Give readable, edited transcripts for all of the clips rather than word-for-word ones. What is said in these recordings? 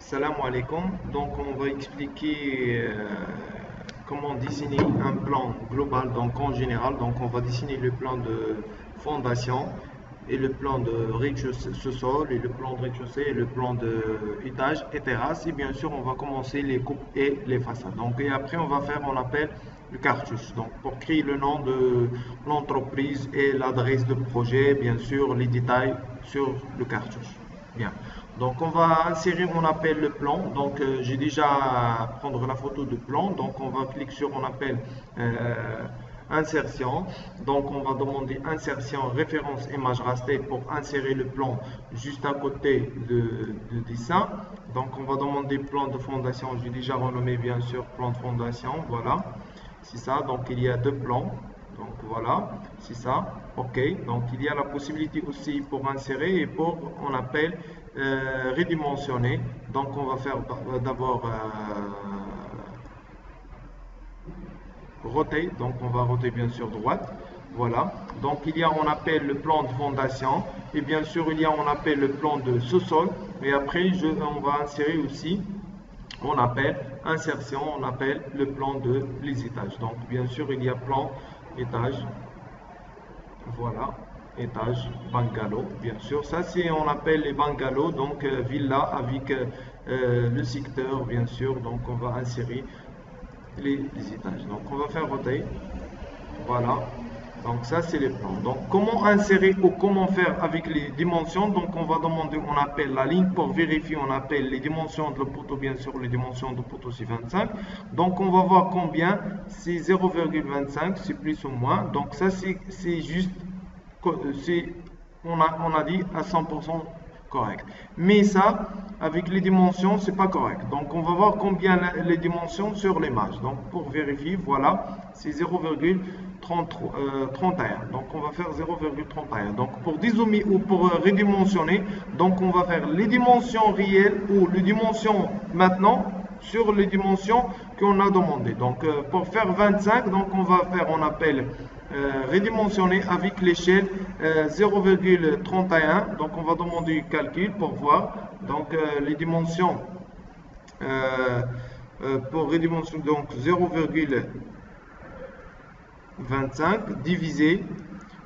Salam alaikum. Donc, on va expliquer comment dessiner un plan global, donc en général. Donc, on va dessiner le plan de fondation et le plan de rez-de-chaussée, et le plan de rez-de-chaussée et le plan de étage et terrasse. Et bien sûr, on va commencer les coupes et les façades. Donc, et après, on va faire, on appelle le cartouche. Donc, pour créer le nom de l'entreprise et l'adresse de projet, bien sûr, les détails sur le cartouche. Bien. Donc, on va insérer, on appelle le plan. Donc, j'ai déjà prendre la photo de plan. Donc, on va cliquer sur, on appelle insertion. Donc, on va demander insertion, référence, image raster pour insérer le plan juste à côté de dessin. Donc, on va demander plan de fondation. J'ai déjà renommé, bien sûr, plan de fondation. Voilà. C'est ça. Donc, il y a deux plans. Donc voilà, c'est ça. OK. Donc il y a la possibilité aussi pour insérer et pour, on appelle redimensionner. Donc on va faire d'abord roter. Donc on va roter bien sûr droite. Voilà. Donc il y a, on appelle le plan de fondation. Et bien sûr, il y a, on appelle le plan de sous-sol. Et après, on va insérer aussi, on appelle insertion, on appelle le plan de les étages. Donc bien sûr, il y a plan, étage. Voilà, étage, bungalow, bien sûr. Ça, c'est, on appelle les bungalows, donc villa avec le secteur, bien sûr. Donc, on va insérer les étages. Donc, on va faire roter. Voilà. Donc, ça, c'est les plans. Donc, comment insérer ou comment faire avec les dimensions? Donc, on va demander, on appelle la ligne pour vérifier, on appelle les dimensions de le poteau, bien sûr, les dimensions du poteau, c'est 25. Donc, on va voir combien, c'est 0,25, c'est plus ou moins. Donc, ça, c'est juste, on a dit à 100% correct. Mais ça, avec les dimensions, c'est pas correct. Donc, on va voir combien les dimensions sur l'image. Donc, pour vérifier, voilà, c'est 0,31. Donc, on va faire 0,31. Donc, pour dézoomer ou pour redimensionner, donc on va faire les dimensions réelles ou les dimensions maintenant sur les dimensions qu'on a demandé. Donc, pour faire 25, donc on va faire, on appelle redimensionner avec l'échelle 0,31. Donc, on va demander calcul pour voir. Donc, les dimensions pour redimensionner, donc 0,25 divisé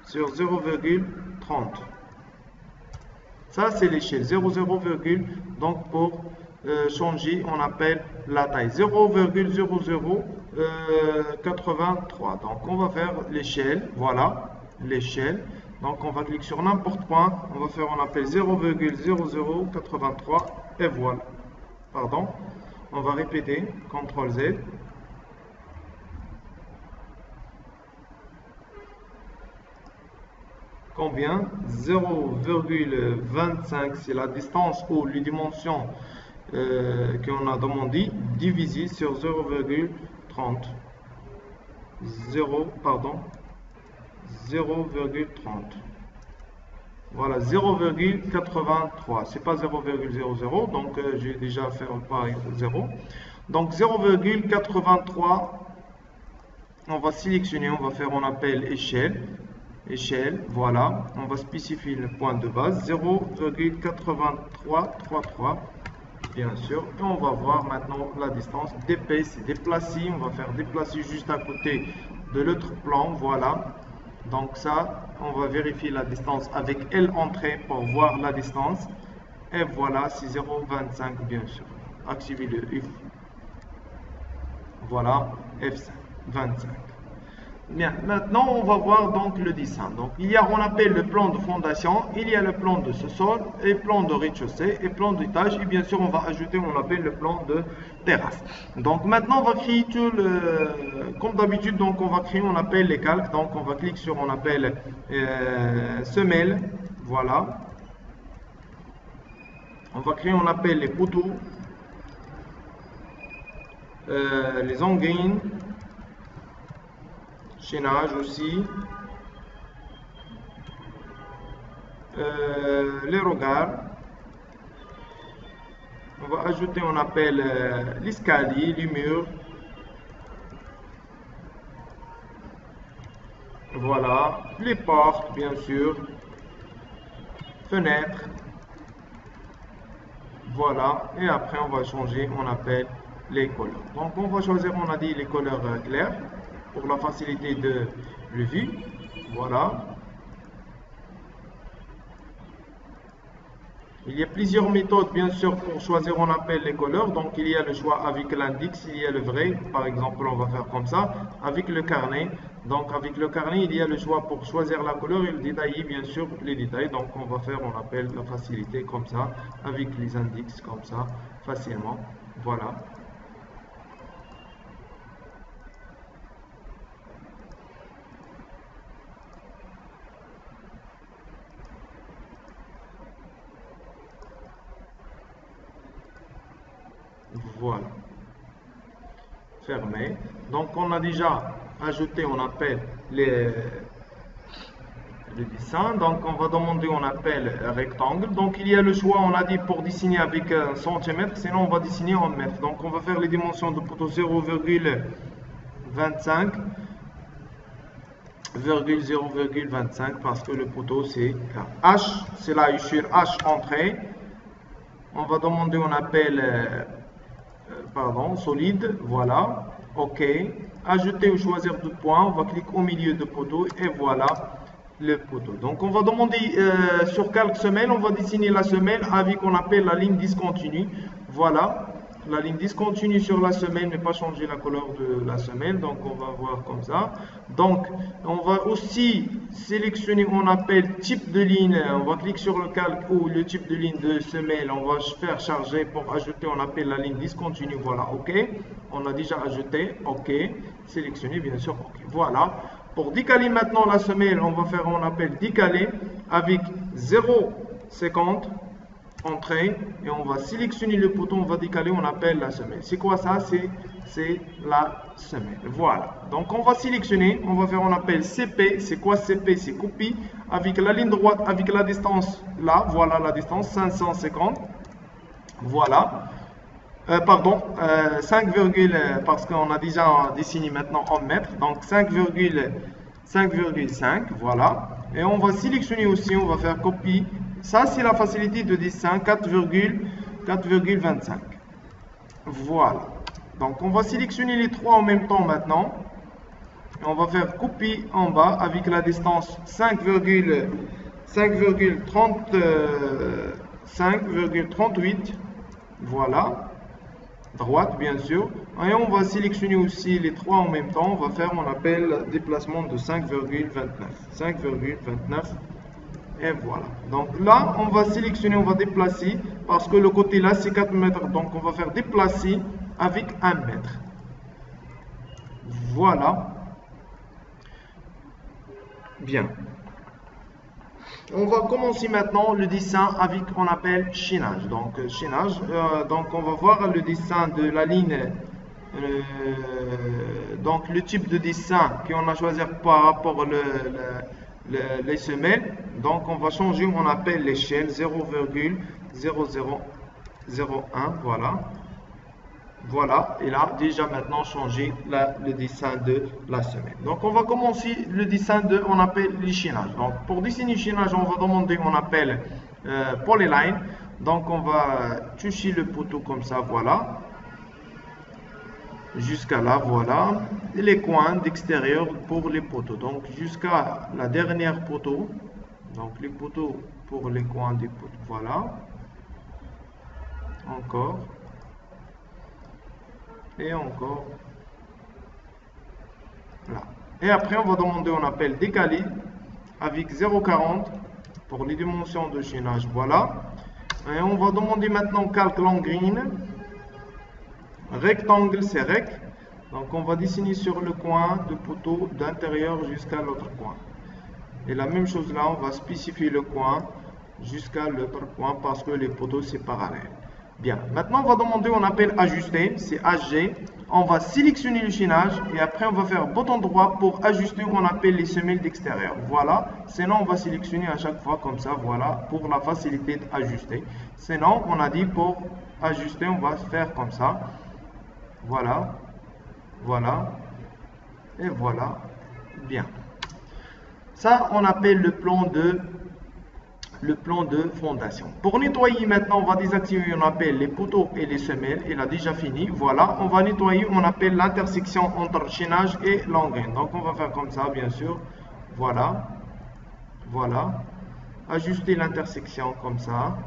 sur 0,30. Ça, c'est l'échelle 0,0, donc pour changer, on appelle la taille 0,0083. Donc, on va faire l'échelle, voilà, l'échelle. Donc, on va cliquer sur n'importe quoi, on va faire, on appelle 0,0083 et voilà. Pardon, on va répéter, CTRL Z. Combien? 0,25, c'est la distance ou les dimensions qu'on a demandé, divisé sur 0,30. 0,30. Voilà, 0,83. C'est pas 0,00, donc j'ai déjà fait par 0. Donc 0,83, on va sélectionner, on va faire, on appelle échelle. Échelle, voilà, on va spécifier le point de base 0,8333, bien sûr, et on va voir maintenant la distance DP, c'est déplacer, on va faire déplacer juste à côté de l'autre plan, voilà. Donc ça, on va vérifier la distance avec L entrée pour voir la distance, et voilà, c'est 0,25 bien sûr. Activez le F, voilà, F5, 25. Bien, maintenant on va voir donc le dessin. Donc il y a, on appelle le plan de fondation, il y a le plan de sous-sol, et plan de rez-de-chaussée, et plan d'étage, et bien sûr on va ajouter, on appelle le plan de terrasse. Donc maintenant on va créer tout le, comme d'habitude, donc on va créer, on appelle les calques, donc on va cliquer sur, on appelle semelle, voilà. On va créer, on appelle les poteaux, les engrines, chaînage aussi, les regards. On va ajouter, on appelle l'escalier, les murs. Voilà, les portes bien sûr, fenêtres. Voilà, et après on va changer, on appelle les couleurs. Donc on va choisir, on a dit les couleurs claires pour la facilité de vue. Voilà. Il y a plusieurs méthodes, bien sûr, pour choisir, on appelle les couleurs. Donc, il y a le choix avec l'index, il y a le vrai. Par exemple, on va faire comme ça, avec le carnet. Donc, avec le carnet, il y a le choix pour choisir la couleur et le détailler, bien sûr, les détails. Donc, on va faire, on appelle la facilité comme ça, avec les index comme ça, facilement. Voilà. Voilà. Fermé. Donc, on a déjà ajouté, on appelle le dessin. Donc, on va demander, on appelle rectangle. Donc, il y a le choix, on a dit pour dessiner avec un centimètre, sinon on va dessiner en mètres. Donc, on va faire les dimensions de poteau 0,25, 0,25 parce que le poteau c'est H, c'est la hachure H entrée. On va demander, on appelle solide, voilà, ok, ajouter ou choisir deux points, on va cliquer au milieu de poteau et voilà le poteau. Donc on va demander sur calque semelle, on va dessiner la semelle avec on appelle la ligne discontinue, voilà, la ligne discontinue sur la semelle, mais pas changer la couleur de la semelle, donc on va voir comme ça. Donc on va aussi sélectionner, on appelle type de ligne, on va cliquer sur le calque ou le type de ligne de semelle, on va faire charger pour ajouter, on appelle la ligne discontinue, voilà, ok, on a déjà ajouté, ok, sélectionner bien sûr, ok, voilà. Pour décaler maintenant la semelle, on va faire, on appelle décaler avec 0,50 entrée et on va sélectionner le poteau, on va décaler, on appelle la semelle. C'est quoi ça? C'est la semelle. Voilà. Donc on va sélectionner, on va faire, on appelle CP. C'est quoi CP? C'est copie avec la ligne droite, avec la distance là. Voilà la distance 550. Voilà. Pardon, 5, parce qu'on a déjà dessiné maintenant en mètres. Donc 5,5. Voilà. Et on va sélectionner aussi, on va faire copie. Ça, c'est la facilité de dessin 4,25. Voilà. Donc, on va sélectionner les trois en même temps maintenant. Et on va faire copie en bas avec la distance 5,38. Voilà. Droite, bien sûr. Et on va sélectionner aussi les trois en même temps. On va faire, on appelle déplacement de 5,29. 5,29. Et voilà. Donc là, on va sélectionner, on va déplacer, parce que le côté là, c'est 4 mètres. Donc on va faire déplacer avec 1 mètre. Voilà. Bien. On va commencer maintenant le dessin avec, on appelle chaînage. Donc chaînage, donc on va voir le dessin de la ligne. Donc le type de dessin qu'on a choisi par rapport les semelles. Donc on va changer, on appelle l'échelle 0,0001. Voilà. Voilà, et là déjà maintenant changé le dessin de la semelle. Donc on va commencer le dessin de, on appelle l'échénage. Donc pour dessiner l'échénage, on va demander, on appelle polyline. Donc on va toucher le poteau comme ça, voilà. Jusqu'à là, voilà. Et les coins d'extérieur pour les poteaux. Donc jusqu'à la dernière poteau. Donc les poteaux pour les coins des poteaux, voilà. Encore. Et encore là. Et après on va demander, on appelle décaler avec 0,40 pour les dimensions de chaînage, voilà. Et on va demander maintenant calque long green, rectangle c'est rec. Donc on va dessiner sur le coin de poteau d'intérieur jusqu'à l'autre coin. Et la même chose là, on va spécifier le coin jusqu'à l'autre coin parce que les poteaux c'est parallèle. Bien, maintenant on va demander, on appelle ajuster, c'est HG. On va sélectionner le chaînage et après on va faire bouton droit pour ajuster, on appelle les semelles d'extérieur. Voilà, sinon on va sélectionner à chaque fois comme ça, voilà, pour la facilité d'ajuster. Sinon, on a dit pour ajuster, on va faire comme ça. Voilà, voilà, et voilà, bien. Ça, on appelle le plan de le plan de fondation. Pour nettoyer maintenant, on va désactiver, on appelle les poteaux et les semelles. Il a déjà fini. Voilà, on va nettoyer, on appelle l'intersection entre chaînage et l'engraine. Donc, on va faire comme ça, bien sûr. Voilà. Voilà. Ajuster l'intersection comme ça.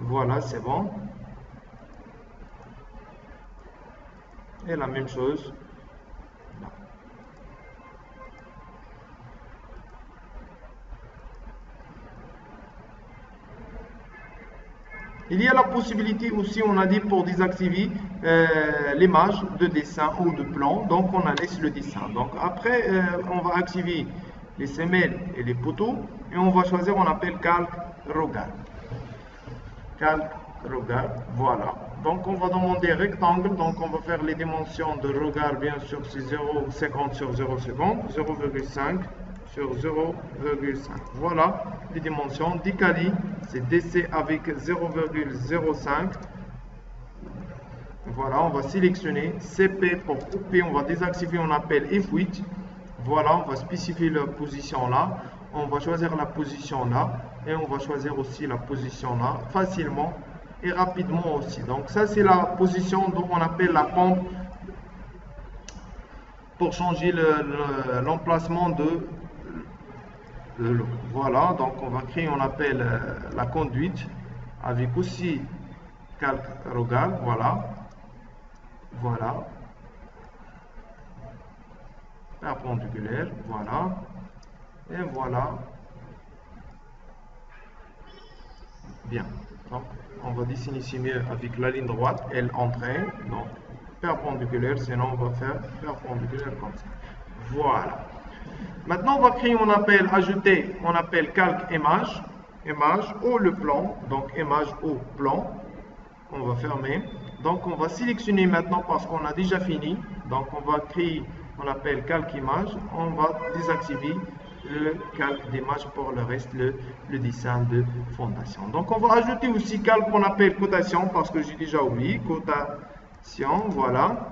Voilà, c'est bon. Et la même chose. Là. Il y a la possibilité aussi, on a dit, pour désactiver l'image de dessin ou de plan. Donc, on laisse le dessin. Donc, après, on va activer les semelles et les poteaux. Et on va choisir, on appelle calque regard. Calque regard, voilà. Donc, on va demander rectangle. Donc, on va faire les dimensions de regard, bien sûr, c'est 0,50 sur 0,50, 0,5 sur 0,5. Voilà les dimensions. Décalé, c'est DC avec 0,05. Voilà, on va sélectionner CP pour couper. On va désactiver, on appelle F8. Voilà, on va spécifier la position là. On va choisir la position là. Et on va choisir aussi la position là, facilement et rapidement aussi. Donc, ça, c'est la position dont on appelle la pompe pour changer l'emplacement de l'eau. Voilà, donc on va créer, on appelle la conduite avec aussi calque regard. Voilà, voilà, perpendiculaire, voilà, et voilà. Bien, donc on va dessiner ici mieux avec la ligne droite, elle entraîne, donc perpendiculaire, sinon on va faire perpendiculaire comme ça. Voilà. Maintenant, on va créer, on appelle ajouter, on appelle calque image, image ou le plan, donc image ou plan. On va fermer. Donc, on va sélectionner maintenant parce qu'on a déjà fini. Donc, on va créer, on appelle calque image. On va désactiver le calque d'image pour le reste, le dessin de fondation. Donc, on va ajouter aussi calque qu'on appelle cotation parce que j'ai déjà oublié. Cotation, voilà.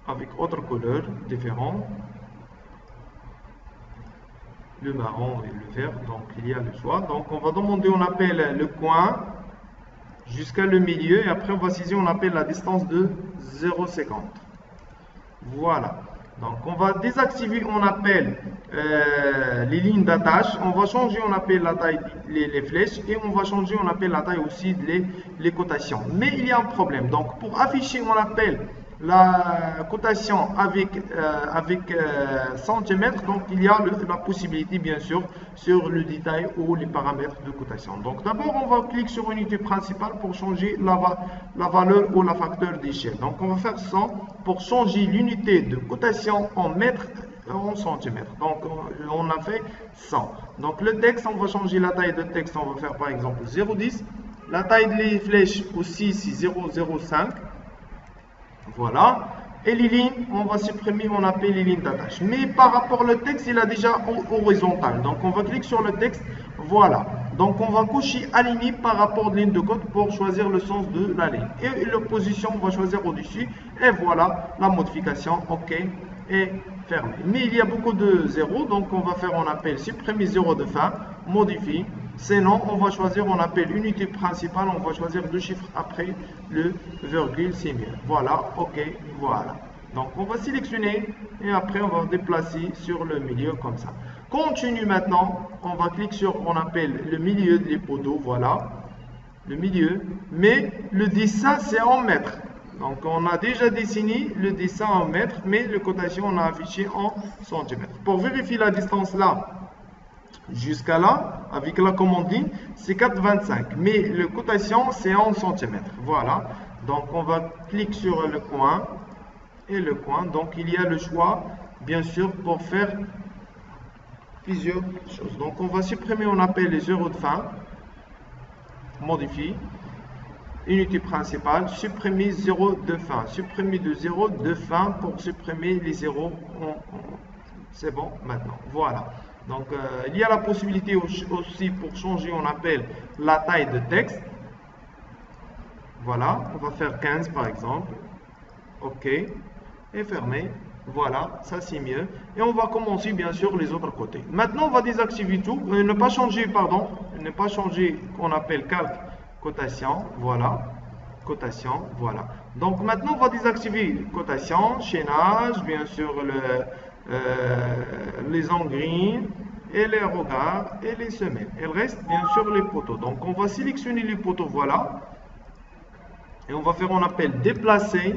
Avec autre couleur différent, le marron et le vert, donc il y a le choix. Donc on va demander, on appelle le coin jusqu'à le milieu et après on va saisir, on appelle la distance de 0,50. Voilà. Donc on va désactiver, on appelle les lignes d'attache, on va changer, on appelle la taille, les flèches et on va changer, on appelle la taille aussi les cotations. Mais il y a un problème. Donc pour afficher, on appelle la cotation avec centimètres, donc il y a la possibilité bien sûr sur le détail ou les paramètres de cotation. Donc d'abord on va cliquer sur unité principale pour changer la valeur ou la facteur d'échelle. Donc on va faire 100 pour changer l'unité de cotation en mètres en centimètres. Donc on a fait 100. Donc le texte, on va changer la taille de texte, on va faire par exemple 0,10. La taille des flèches aussi c'est 0,05. Voilà. Et les lignes, on va supprimer, on appelle les lignes d'attache. Mais par rapport au texte, il a déjà horizontal. Donc on va cliquer sur le texte. Voilà. Donc on va cocher aligné par rapport à la ligne de code pour choisir le sens de la ligne. Et la position, on va choisir au-dessus. Et voilà la modification. OK. Et fermé. Mais il y a beaucoup de zéros. Donc on va faire, on appelle supprimer 0 de fin. Modifier. Sinon, on va choisir, on appelle unité principale, on va choisir deux chiffres après le virgule, c'est mieux. Voilà, OK, voilà. Donc, on va sélectionner et après, on va déplacer sur le milieu comme ça. Continue maintenant, on va cliquer sur, on appelle le milieu des poteaux, voilà, le milieu. Mais le dessin, c'est en mètres. Donc, on a déjà dessiné le dessin en mètres, mais le cotation, on a affiché en centimètres. Pour vérifier la distance là, jusqu'à là, avec la commande ligne, c'est 4,25. Mais le cotation, c'est en centimètres. Voilà. Donc, on va cliquer sur le coin et le coin. Donc, il y a le choix, bien sûr, pour faire plusieurs choses. Donc, on va supprimer, on appelle les zéros de fin. Modifier. Unité principale. Supprimer 0 de fin. Supprimer de 0 de fin pour supprimer les zéros. C'est bon maintenant. Voilà. Donc, il y a la possibilité aussi pour changer, on appelle la taille de texte. Voilà, on va faire 15 par exemple. OK. Et fermer. Voilà, ça c'est mieux. Et on va commencer bien sûr les autres côtés. Maintenant, on va désactiver tout. Ne pas changer, pardon, ne pas changer qu'on appelle calque cotation. Voilà, cotation, voilà. Donc maintenant, on va désactiver cotation, chaînage, bien sûr les engrais et les regards et les semelles. Il reste bien sûr les poteaux. Donc on va sélectionner les poteaux, voilà. Et on va faire, on appelle déplacer,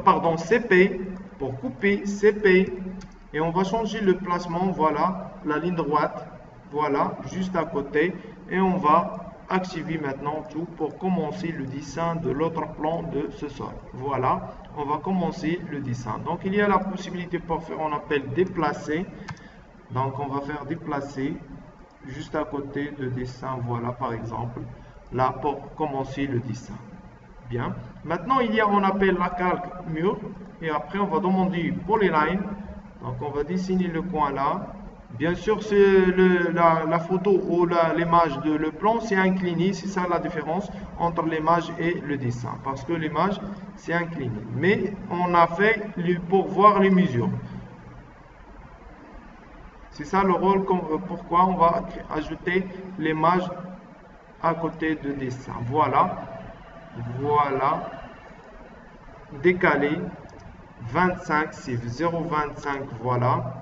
pardon, CP, pour couper CP. Et on va changer le placement, voilà, la ligne droite, voilà, juste à côté. Et on va activer maintenant tout pour commencer le dessin de l'autre plan de ce sol. Voilà, on va commencer le dessin. Donc il y a la possibilité pour faire, on appelle déplacer. Donc on va faire déplacer juste à côté de dessin, voilà par exemple, là pour commencer le dessin. Bien. Maintenant il y a, on appelle la calque mur et après on va demander polyline. Donc on va dessiner le coin là. Bien sûr c'est la photo ou l'image de le plan c'est incliné, c'est ça la différence entre l'image et le dessin parce que l'image c'est incliné. Mais on a fait pour voir les mesures. C'est ça le rôle, pourquoi on va ajouter l'image à côté de dessin. Voilà, voilà, décalé, 25, c'est 0,25, voilà.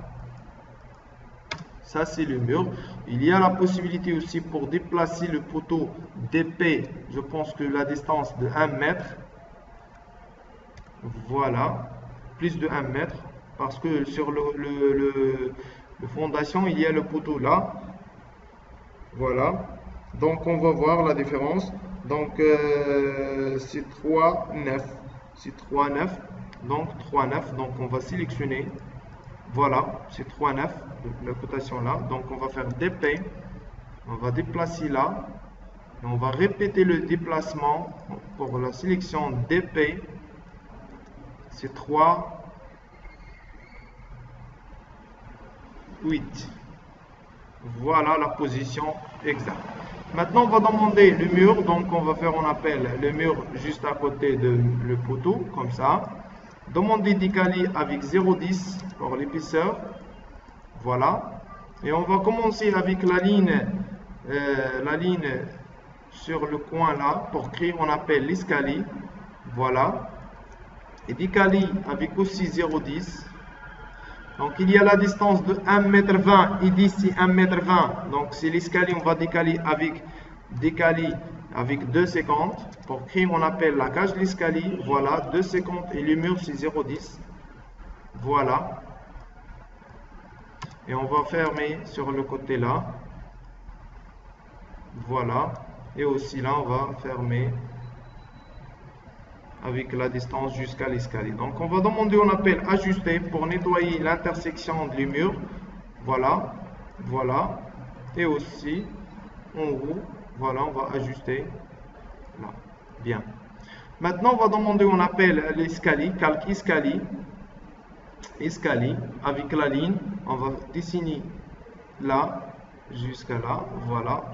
Ça c'est le mur. Il y a la possibilité aussi pour déplacer le poteau d'épée, je pense que la distance de 1 mètre. Voilà, plus de 1 mètre, parce que sur le fondation, il y a le poteau là. Voilà. Donc, on va voir la différence. Donc, c'est 3,9. C'est 3,9. Donc, 3,9. Donc, on va sélectionner. Voilà, c'est 3,9. La cotation là. Donc, on va faire DP. On va déplacer là. Et on va répéter le déplacement pour la sélection DP. C'est 3, 8. Voilà la position exacte. Maintenant, on va demander le mur. Donc, on va faire, on appelle le mur juste à côté de le poteau, comme ça. Demander décalé avec 0,10 pour l'épaisseur. Voilà. Et on va commencer avec la ligne sur le coin là, pour créer, on appelle l'escalier. Voilà. Et décalé avec aussi 0,10. Donc il y a la distance de 1,20 m et d'ici 1,20 m. Donc c'est l'escalier, on va décaler avec 2,50. Pour créer, on appelle la cage de l'escalier. Voilà, 2,50 et le mur c'est 0,10. Voilà. Et on va fermer sur le côté là. Voilà. Et aussi là, on va fermer avec la distance jusqu'à l'escalier. Donc on va demander, on appelle ajuster pour nettoyer l'intersection du mur. Voilà, voilà. Et aussi en haut, voilà, on va ajuster là. Bien. Maintenant on va demander, on appelle l'escalier, calque escalier. Escalier avec la ligne, on va dessiner là jusqu'à là. Voilà.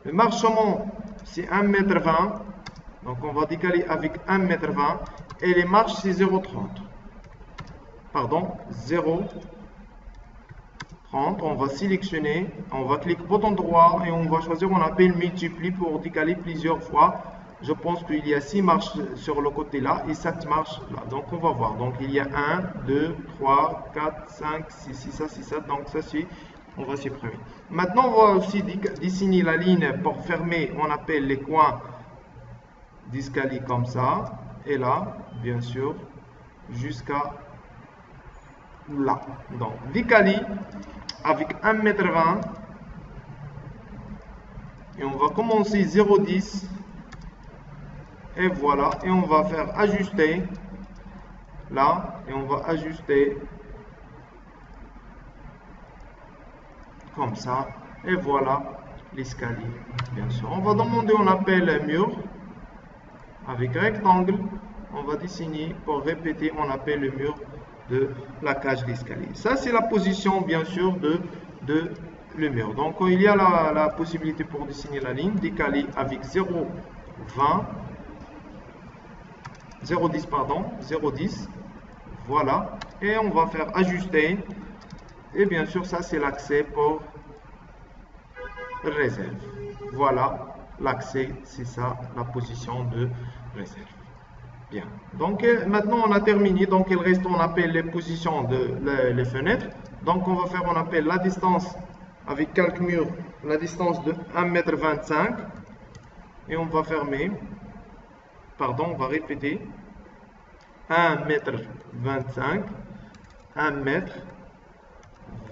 Le marchement c'est 1,20 m. Donc on va décaler avec 1,20 m et les marches c'est 0,30. Pardon, 0,30. On va sélectionner, on va cliquer bouton droit et on va choisir, on appelle multiplie pour décaler plusieurs fois. Je pense qu'il y a 6 marches sur le côté là et 7 marches là. Donc on va voir. Donc il y a 1, 2, 3, 4, 5, 6, 6, 7, 6, 7. Donc ça c'est, on va supprimer. Maintenant on va aussi dessiner la ligne pour fermer, on appelle les coins d'escalier comme ça, et là, bien sûr, jusqu'à là. Donc, décalé avec 1,20 m. Et on va commencer 0,10. Et voilà. Et on va faire ajuster. Là. Et on va ajuster. Comme ça. Et voilà l'escalier. Bien sûr. On va demander, on appelle mur. Avec rectangle, on va dessiner pour répéter, on appelle le mur de la cage d'escalier. Ça, c'est la position, bien sûr, de le mur. Donc, il y a la possibilité pour dessiner la ligne, décaler avec 0,10, pardon, 0,10. Voilà. Et on va faire ajuster. Et bien sûr, ça c'est l'accès pour réserve. Voilà, l'accès, c'est ça, la position de réserve. Bien. Donc maintenant on a terminé. Donc il reste, on appelle les positions de les fenêtres. Donc on va faire, on appelle la distance avec calque mur, la distance de 1,25 m. Et on va fermer. Pardon, on va répéter. 1,25 m.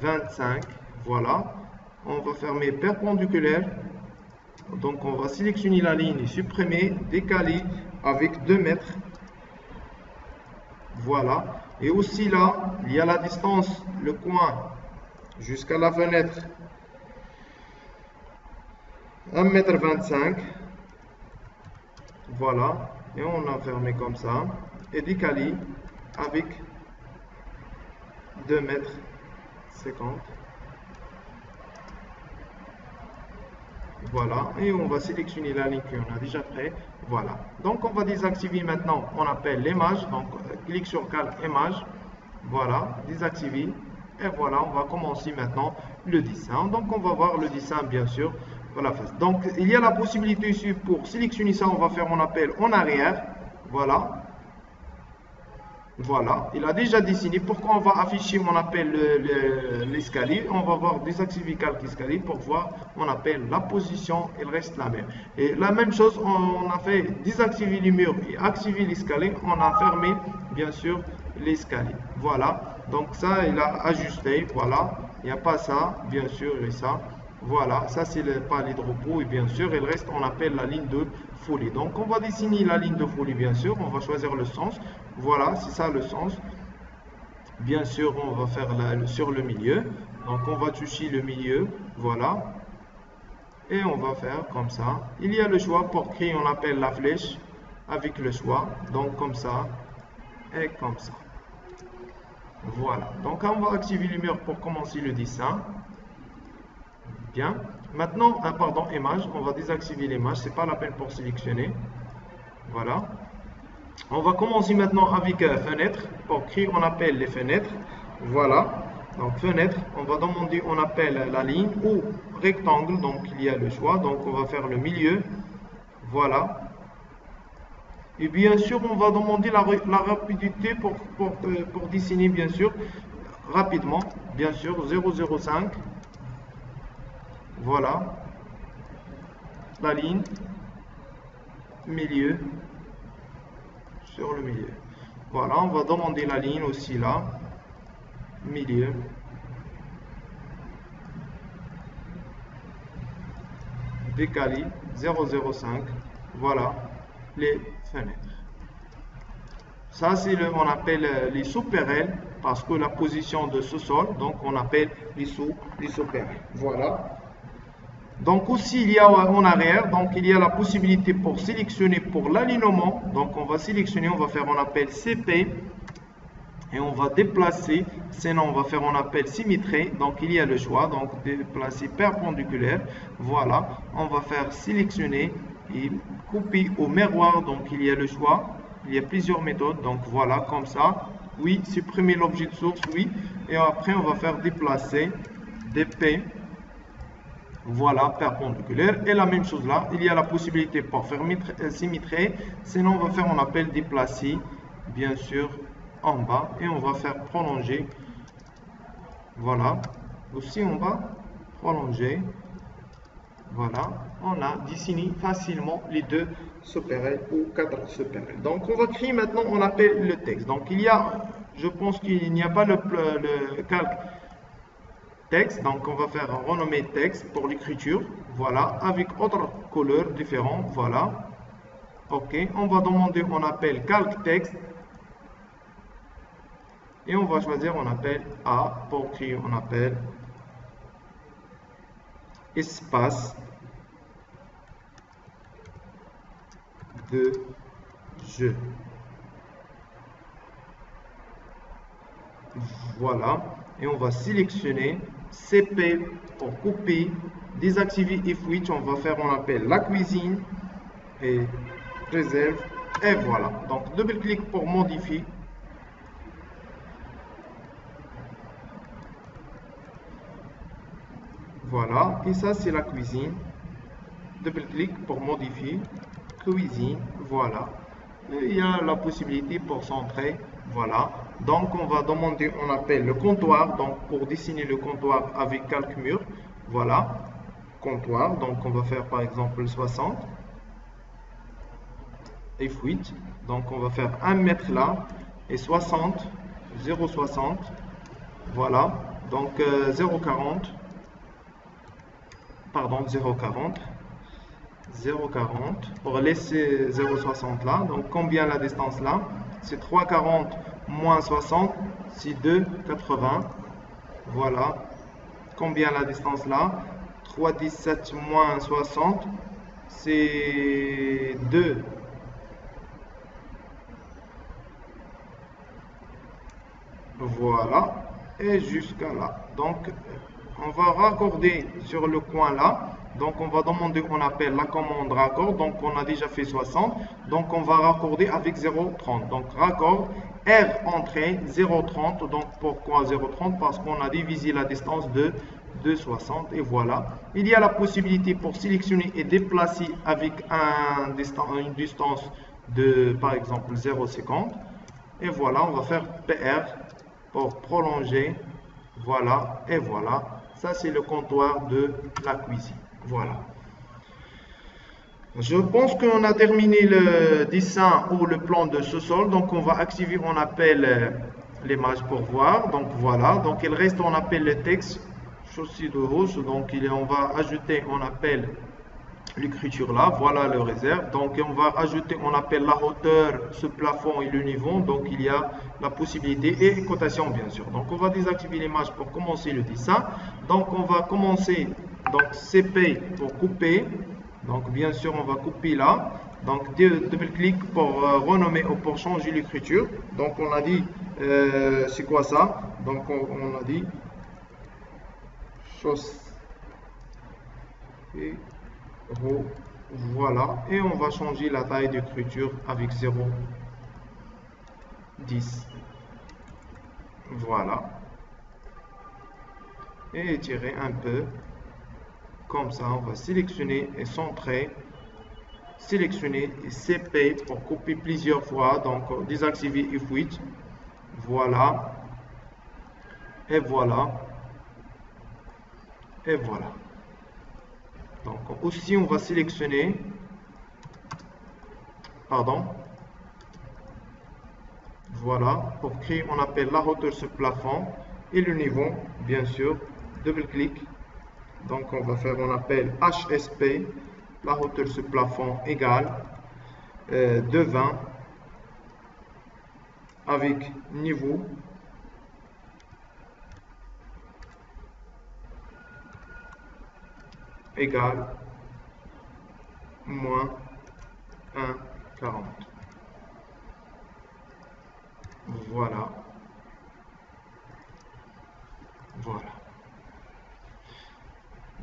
1,25 m. Voilà. On va fermer perpendiculaire. Donc on va sélectionner la ligne et supprimer, décaler avec 2 mètres. Voilà. Et aussi là, il y a la distance, le coin jusqu'à la fenêtre. 1,25 m. Voilà. Et on a fermé comme ça. Et décalé avec 2,50 mètres. Voilà, et on va sélectionner la ligne qu'on a déjà prête. Voilà, donc on va désactiver maintenant, on appelle l'image. Donc clique sur calque image. Voilà, désactiver. Et voilà, on va commencer maintenant le dessin. Donc on va voir le dessin bien sûr. Voilà. Donc il y a la possibilité ici pour sélectionner ça, on va faire, on appelle en arrière. Voilà. Voilà, il a déjà dessiné. Pourquoi on va afficher, on appelle l'escalier? On va voir désactiver calque escalier pour voir, on appelle la position, il reste la même. Et la même chose, on a fait désactiver les murs et activer l'escalier. On a fermé, bien sûr, l'escalier. Voilà, donc ça, il a ajusté. Voilà, il n'y a pas ça, bien sûr, et ça. Voilà, ça c'est le palier de repos et bien sûr, il reste, on appelle la ligne de folie. Donc on va dessiner la ligne de folie, bien sûr, on va choisir le sens. Voilà, c'est ça le sens. Bien sûr, on va faire sur le milieu. Donc on va toucher le milieu, voilà. Et on va faire comme ça. Il y a le choix pour créer, on appelle la flèche avec le choix. Donc comme ça et comme ça. Voilà, donc on va activer le mur pour commencer le dessin. Bien. Maintenant, pardon, image, on va désactiver l'image, c'est pas la peine pour sélectionner. Voilà. On va commencer maintenant avec fenêtre. Pour créer, on appelle les fenêtres. Voilà. Donc fenêtre, on va demander, on appelle la ligne ou rectangle. Donc il y a le choix. Donc on va faire le milieu. Voilà. Et bien sûr, on va demander la rapidité pour dessiner, bien sûr, rapidement. Bien sûr, 0,05. Voilà, la ligne, milieu, sur le milieu. Voilà, on va demander la ligne aussi là, milieu. Décalé, 0,05. Voilà, les fenêtres. Ça, c'est on appelle les sous-perelles, parce que la position de ce sol, donc on appelle les sous-perelles. Voilà. Donc aussi il y a en arrière, donc il y a la possibilité pour sélectionner pour l'alignement. Donc on va sélectionner, on va faire, on appelle CP et on va déplacer. Sinon on va faire, on appelle symétrie. Donc il y a le choix, donc déplacer perpendiculaire. Voilà, on va faire sélectionner et couper au miroir. Donc il y a le choix. Il y a plusieurs méthodes. Donc voilà, comme ça. Oui, supprimer l'objet de source, oui. Et après on va faire déplacer, DP. Voilà, perpendiculaire. Et la même chose là, il y a la possibilité pour faire symétrie. Sinon, on va faire, on appelle déplacer, bien sûr, en bas. Et on va faire prolonger. Voilà. Aussi en bas, prolonger. Voilà. On a dessiné facilement les deux sous-perelles ou quatre sous-perelles. Donc, on va créer maintenant, on appelle le texte. Donc, il y a, je pense qu'il n'y a pas le calque. Texte, donc on va faire un renommé texte pour l'écriture, voilà, avec autre couleur différent, voilà. Ok, on va demander, on appelle calque texte et on va choisir, on appelle A pour créer, on appelle espace de jeu. Voilà, et on va sélectionner CP pour couper, désactiver if switch, on va faire, on appelle la cuisine et réserve, et voilà. Donc double clic pour modifier. Voilà, et ça c'est la cuisine. Double-clic pour modifier. Cuisine, voilà. Et il y a la possibilité pour centrer, voilà. Donc on va demander, on appelle le comptoir, donc pour dessiner le comptoir avec calque mur, voilà. Comptoir, donc on va faire par exemple 60. F8, donc on va faire 1 mètre là, et 60, 0,60, voilà. Donc 0,40, pardon, 0,40. 0,40 pour laisser 0,60 là. Donc combien la distance là? C'est 3,40 moins 60, c'est 2,80. Voilà. Combien la distance là? 3,17 moins 60, c'est 2. Voilà. Et jusqu'à là. Donc on va raccorder sur le coin là. Donc on va demander, on appelle la commande raccord. Donc on a déjà fait 60. Donc on va raccorder avec 0,30. Donc raccord R entrée 0,30. Donc pourquoi 0,30? Parce qu'on a divisé la distance de 2,60. Et voilà. Il y a la possibilité pour sélectionner et déplacer avec une distance de par exemple 0,50. Et voilà, on va faire PR pour prolonger. Voilà, et voilà. Ça, c'est le comptoir de la cuisine. Voilà. Je pense qu'on a terminé le dessin ou le plan de sous-sol. Donc, on va activer, on appelle l'image pour voir. Donc, voilà. Donc, il reste, on appelle le texte chaussée de hausse. Donc, on va ajouter, on appelle l'écriture là, voilà le réserve. Donc on va ajouter, on appelle la hauteur, ce plafond et le niveau. Donc il y a la possibilité et cotation bien sûr. Donc on va désactiver l'image pour commencer le dessin. Donc on va commencer, donc CP pour couper. Donc bien sûr on va couper là. Donc double-clic pour renommer ou pour changer l'écriture. Donc on a dit, c'est quoi ça? Donc on a dit chaussée. Voilà, et on va changer la taille d'écriture avec 0,10. Voilà, et étirer un peu comme ça. On va sélectionner et centrer, sélectionner et CP pour couper plusieurs fois. Donc désactiver F8. Voilà, et voilà, et voilà. Donc aussi on va sélectionner, pardon, voilà, pour créer, on appelle la hauteur sur plafond et le niveau, bien sûr, double-clic. Donc on va faire, on appelle HSP, la hauteur sur plafond égale de 20 avec niveau égale moins 1,40. Voilà. Voilà.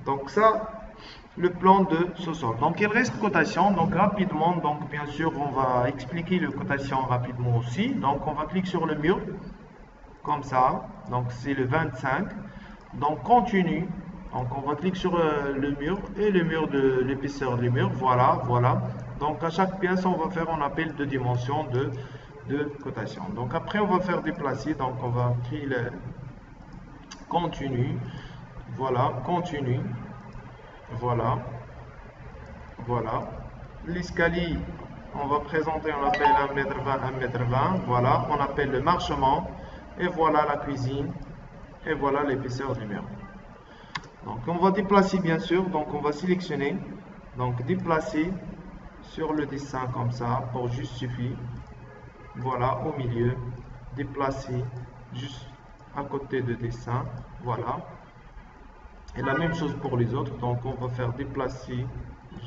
Donc ça, le plan de sous-sol. Donc il reste cotation. Donc rapidement, donc bien sûr, on va expliquer le cotation rapidement aussi. Donc on va cliquer sur le mur, comme ça. Donc c'est le 25. Donc continue. Donc on va cliquer sur le mur et le mur de l'épaisseur du mur. Voilà, voilà. Donc à chaque pièce, on va faire, on appelle de dimension de cotation. Donc après, on va faire déplacer. Donc on va créer le continue. Voilà, continue. Voilà. Voilà. L'escalier, on va présenter, on appelle 1,20 m, 1,20 m. Voilà, on appelle le marchement. Et voilà la cuisine. Et voilà l'épaisseur du mur. Donc on va déplacer bien sûr. Donc on va sélectionner. Donc déplacer sur le dessin comme ça pour justifier. Voilà, au milieu. Déplacer juste à côté de dessin. Voilà. Et la même chose pour les autres. Donc on va faire déplacer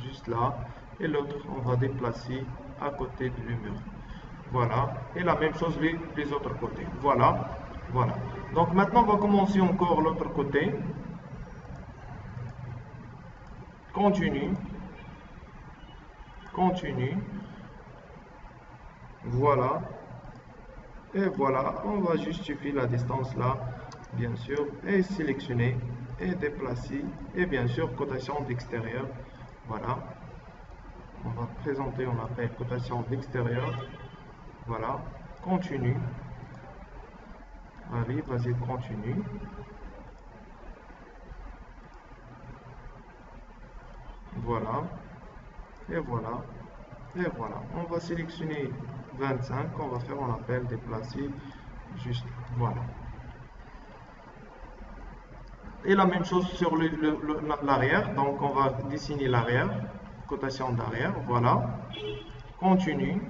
juste là. Et l'autre, on va déplacer à côté du mur. Voilà. Et la même chose les autres côtés. Voilà. Voilà. Donc maintenant, on va commencer encore l'autre côté. Continue. Continue. Voilà. Et voilà. On va justifier la distance là, bien sûr. Et sélectionner. et déplacer. Et bien sûr, cotation d'extérieur. Voilà. On va présenter, on appelle cotation d'extérieur. Voilà. Continue. Allez, vas-y, continue. Voilà. Et voilà. Et voilà. On va sélectionner 25. On va faire, on appelle déplacer. Juste. Voilà. Et la même chose sur l'arrière. Donc, on va dessiner l'arrière. Cotation d'arrière. Voilà. Continue.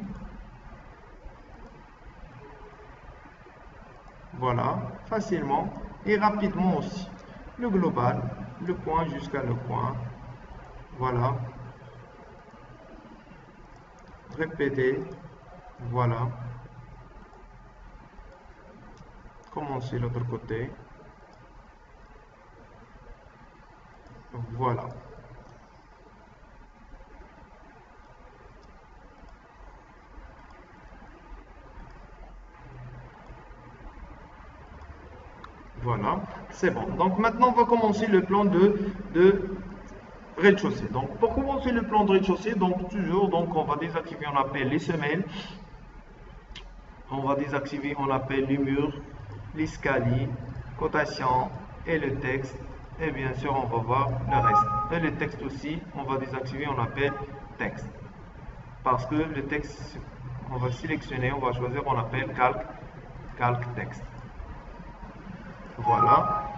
Voilà. Facilement et rapidement aussi. Le global. Le point jusqu'à le point. Voilà. Répéter. Voilà. Commencer l'autre côté. Voilà. Voilà, c'est bon. Donc maintenant, on va commencer le plan de rez-de-chaussée. Donc pour commencer le plan de rez-de-chaussée, donc toujours, donc on va désactiver, on appelle les semelles. On va désactiver, on appelle les murs, l'escalier, cotation et le texte. Et bien sûr, on va voir le reste. Et le texte aussi, on va désactiver, on appelle texte. Parce que le texte, on va sélectionner, on va choisir, on appelle calque texte. Voilà.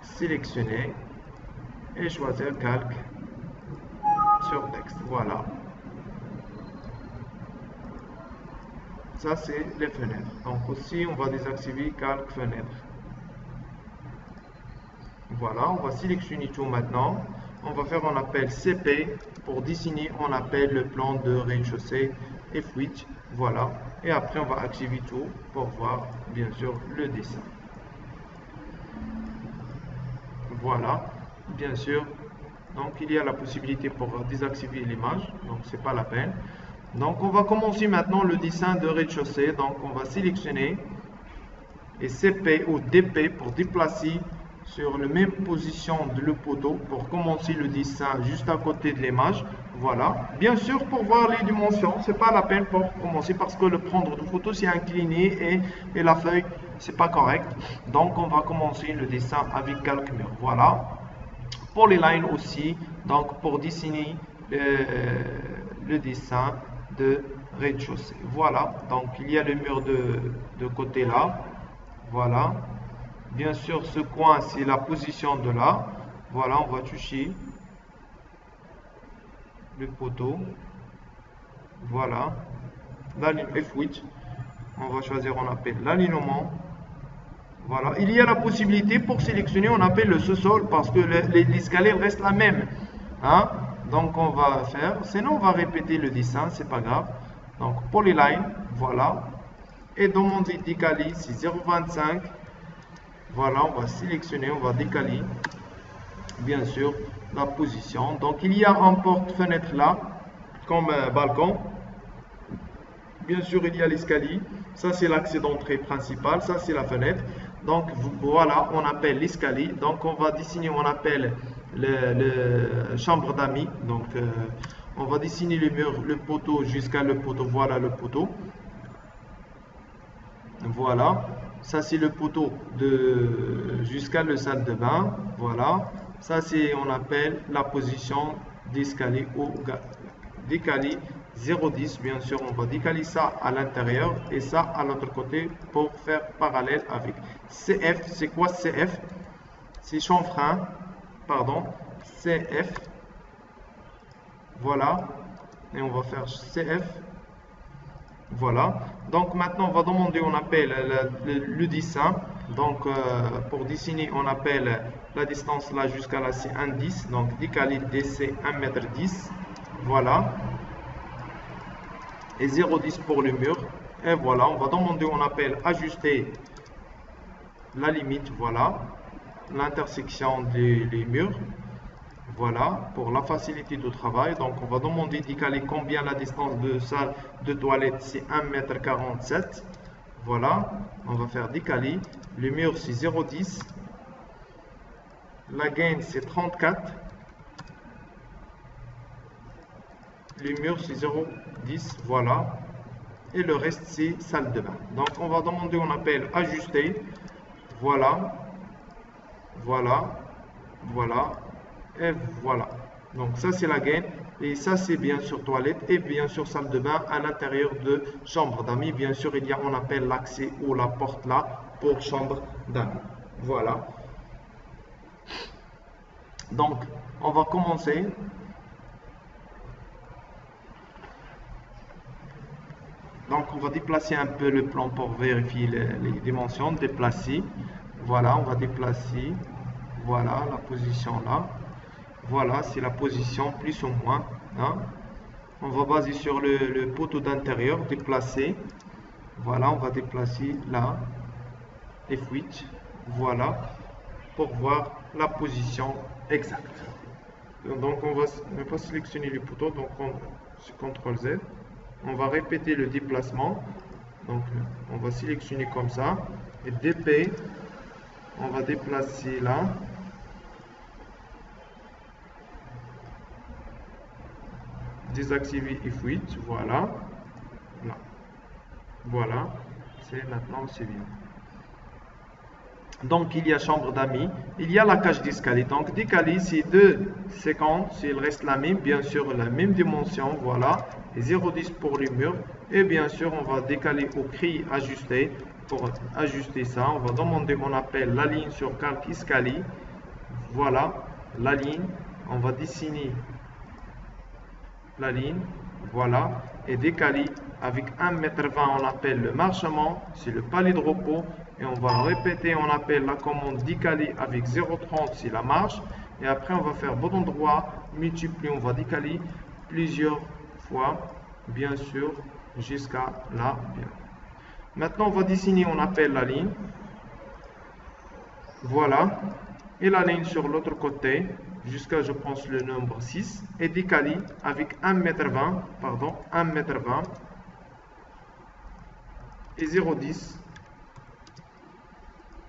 Sélectionner et choisir calque sur texte. Voilà. Ça, c'est les fenêtres. Donc aussi, on va désactiver calque fenêtre. Voilà, on va sélectionner tout maintenant. On va faire, on appelle CP. Pour dessiner, on appelle le plan de rez-de-chaussée F8. Voilà. Et après, on va activer tout pour voir, bien sûr, le dessin. Voilà, bien sûr. Donc, il y a la possibilité pour désactiver l'image. Donc, c'est pas la peine. Donc, on va commencer maintenant le dessin de rez-de-chaussée. Donc, on va sélectionner et CP ou DP pour déplacer sur la même position de le poteau pour commencer le dessin juste à côté de l'image. Voilà. Bien sûr, pour voir les dimensions, c'est pas la peine pour commencer parce que le prendre de photo c'est incliné et la feuille c'est pas correct. Donc on va commencer le dessin avec calque mur. Voilà. Pour les lines aussi, donc pour dessiner le dessin de rez-de-chaussée. Voilà. Donc il y a le mur de côté là. Voilà. Bien sûr, ce coin, c'est la position de là. Voilà, on va toucher le poteau. Voilà. La ligne F8. On va choisir, on appelle l'alignement. Voilà. Il y a la possibilité pour sélectionner, on appelle le sous-sol parce que l'escalier reste la même. Hein? Donc, on va faire. Sinon, on va répéter le dessin, c'est pas grave. Donc, polyline, voilà. Et dans mon décalé, c'est 0,25. Voilà, on va sélectionner, on va décaler, bien sûr, la position. Donc, il y a un porte-fenêtre là, comme un balcon. Bien sûr, il y a l'escalier. Ça, c'est l'accès d'entrée principal. Ça, c'est la fenêtre. Donc, voilà, on appelle l'escalier. Donc, on va dessiner, on appelle le chambre d'amis. Donc, on va dessiner le mur, le poteau jusqu'à le poteau. Voilà le poteau. Voilà. Ça, c'est le poteau jusqu'à la salle de bain. Voilà. Ça, c'est, on appelle la position d'escalier ou décalé 0,10. Bien sûr, on va décaler ça à l'intérieur et ça à l'autre côté pour faire parallèle avec. CF, c'est quoi CF? C'est chanfrein. Pardon. CF. Voilà. Et on va faire CF. Voilà, donc maintenant on va demander, on appelle le dessin. Donc pour dessiner, on appelle la distance là jusqu'à là, c'est 1,10. Donc décaler DC 1,10 m. Voilà. Et 0,10 pour le mur. Et voilà, on va demander, on appelle ajuster la limite. Voilà, l'intersection des murs. Voilà, pour la facilité de travail. Donc, on va demander décaler combien la distance de salle de toilette, c'est 1,47 m. Voilà, on va faire décaler. Le mur c'est 0,10. La gaine c'est 34. Le mur c'est 0,10. Voilà. Et le reste c'est salle de bain. Donc on va demander, on appelle ajuster. Voilà. Voilà. Voilà. Et voilà. Donc ça c'est la gaine. Et ça c'est bien sûr toilette et bien sûr salle de bain à l'intérieur de chambre d'amis. Bien sûr il y a, on appelle l'accès ou la porte là pour chambre d'amis. Voilà. Donc on va commencer. Donc on va déplacer un peu le plan pour vérifier les dimensions. Déplacer. Voilà, on va déplacer. Voilà la position là. Voilà, c'est la position plus ou moins. Hein. On va baser sur le poteau d'intérieur, déplacer. Voilà, on va déplacer là. F8. Voilà, pour voir la position exacte. Donc on va ne pas sélectionner le poteau, donc c'est CTRL Z. On va répéter le déplacement. Donc on va sélectionner comme ça. Et DP, on va déplacer là. Désactiver F8, voilà. Là. Voilà. Maintenant c'est bien. Donc il y a chambre d'amis, il y a la cage d'escalier. Donc décaler c'est 2,50, s'il reste la même, bien sûr la même dimension, voilà. Et 0,10 pour les murs. Et bien sûr on va décaler au cri ajuster. Pour ajuster ça, on va demander, on appelle la ligne sur calque escalier. Voilà, la ligne, on va dessiner la ligne, voilà, et décaler avec 1,20 m, on appelle le marchement, c'est le palier de repos, et on va répéter, on appelle la commande décaler avec 0,30, c'est la marche, et après on va faire bouton droit, multiplier, on va décaler plusieurs fois, bien sûr, jusqu'à là, bien. Maintenant on va dessiner, on appelle la ligne, voilà, et la ligne sur l'autre côté, jusqu'à je pense le nombre 6, et décaler avec 1,20 m, pardon, 1,20 m et 0,10.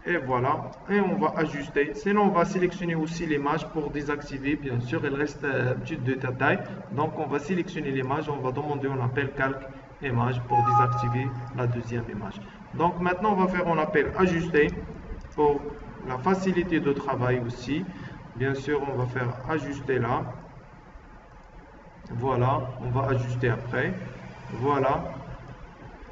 Et voilà, et on va ajuster. Sinon, on va sélectionner aussi l'image pour désactiver. Bien sûr, il reste un petit détail. Donc, on va sélectionner l'image. On va demander, on appelle calque image pour désactiver la deuxième image. Donc, maintenant, on va faire, on appelle ajuster pour la facilité de travail aussi. Bien sûr, on va faire ajuster là. Voilà, on va ajuster après. Voilà.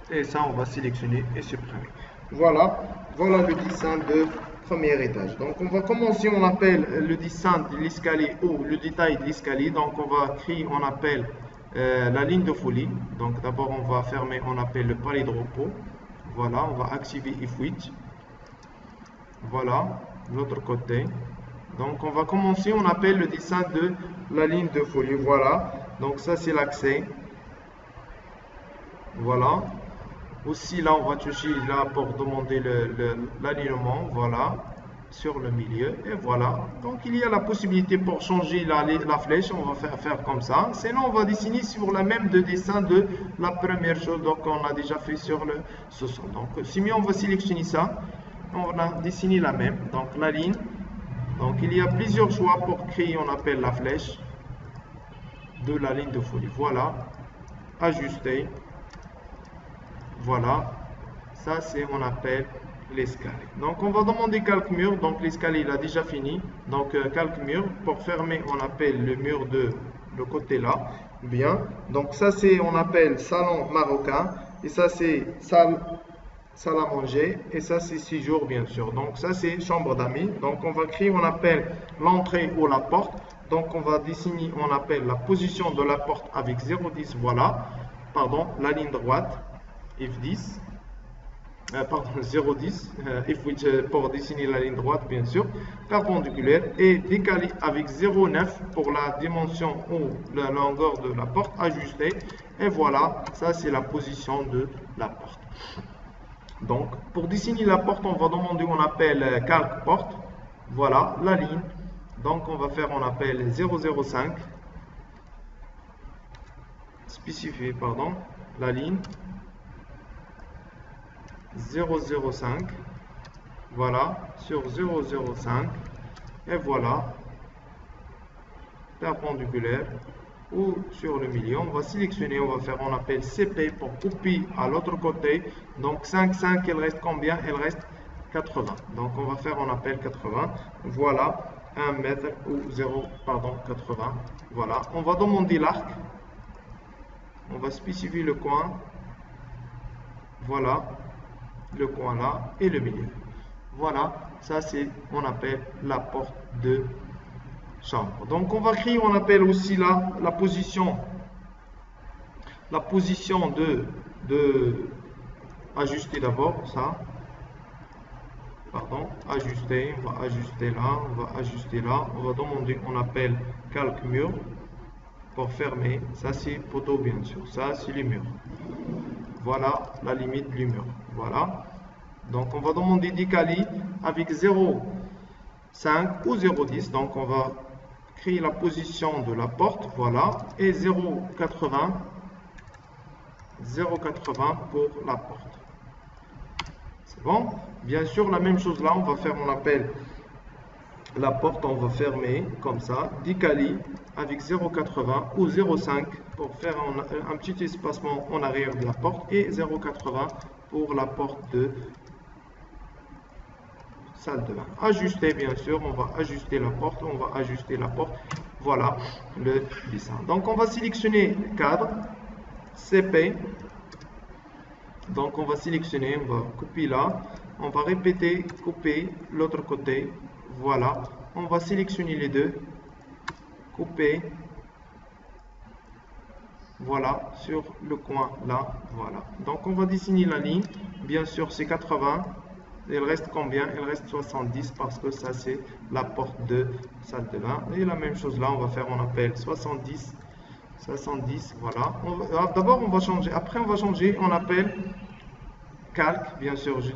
Et ça, on va sélectionner et supprimer. Voilà, voilà le dessin de premier étage. Donc, on va commencer, on appelle le dessin de l'escalier ou le détail de l'escalier. Donc, on va créer, on appelle la ligne de folie. Donc, d'abord, on va fermer, on appelle le palier de repos. Voilà, on va activer F8. Voilà, l'autre côté. Donc, on va commencer, on appelle le dessin de la ligne de folie. Voilà, donc ça, c'est l'accès. Voilà. Aussi, là, on va toucher là pour demander l'alignement. Voilà, sur le milieu. Et voilà. Donc, il y a la possibilité pour changer la flèche. On va faire comme ça. Sinon, on va dessiner sur la même dessin de la première chose. Donc, on a déjà fait sur le sous-sol. Donc, si mieux, on va sélectionner ça. On a dessiné la même. Donc, la ligne. Donc, il y a plusieurs choix pour créer, on appelle la flèche de la ligne de folie. Voilà. Ajuster. Voilà. Ça, c'est, on appelle l'escalier. Donc, on va demander calque mur. Donc, l'escalier, il a déjà fini. Donc, calque mur. Pour fermer, on appelle le mur de le côté là. Bien. Donc, ça, c'est, on appelle salon marocain. Et ça, c'est salle à manger, et ça c'est séjour bien sûr. Donc ça c'est chambre d'amis. Donc on va créer, on appelle l'entrée ou la porte. Donc on va dessiner, on appelle la position de la porte avec 0,10, voilà. Pardon, la ligne droite, F10. Pardon, 0,10, F8 pour dessiner la ligne droite bien sûr. Perpendiculaire et décalé avec 0,9 pour la dimension ou la longueur de la porte, ajustée. Et voilà, ça c'est la position de la porte. Donc, pour dessiner la porte, on va demander, on appelle calque porte. Voilà, la ligne. Donc, on va faire, on appelle 0,05. Spécifier, pardon, la ligne. 0,05. Voilà, sur 0,05. Et voilà, perpendiculaire ou sur le milieu. On va sélectionner, on va faire, on appelle CP pour couper à l'autre côté. Donc 5, 5, il reste combien? Il reste 80. Donc on va faire, on appelle 80. Voilà, 1 mètre ou 0, pardon, 80. Voilà, on va demander l'arc. On va spécifier le coin. Voilà, le coin là et le milieu. Voilà, ça c'est, on appelle la porte de chambre. Donc on va créer, on appelle aussi là la position de ajuster d'abord ça. Pardon, ajuster, on va ajuster là, on va ajuster là, on va demander, on appelle calque mur pour fermer. Ça c'est poteau bien sûr, ça c'est les murs. Voilà la limite du mur. Voilà. Donc on va demander décalé avec 0,5 ou 0,10. Donc on va créer la position de la porte. Voilà. Et 0,80. 0,80 pour la porte. C'est bon. Bien sûr, la même chose là, on va faire, on appelle la porte, on va fermer comme ça. Décalé avec 0,80 ou 0,5 pour faire un petit espacement en arrière de la porte. Et 0,80 pour la porte de salle de bain. Ajuster, bien sûr, on va ajuster la porte, on va ajuster la porte. Voilà le dessin. Donc on va sélectionner cadre, CP. Donc on va sélectionner, on va couper là, on va répéter, couper l'autre côté. Voilà, on va sélectionner les deux, couper. Voilà, sur le coin là, voilà. Donc on va dessiner la ligne, bien sûr c'est 80. Il reste combien? Il reste 70 parce que ça c'est la porte de salle de bain. Et la même chose là, on va faire, on appelle 70. 70, voilà. D'abord on va changer, après on va changer, on appelle calque. Bien sûr, je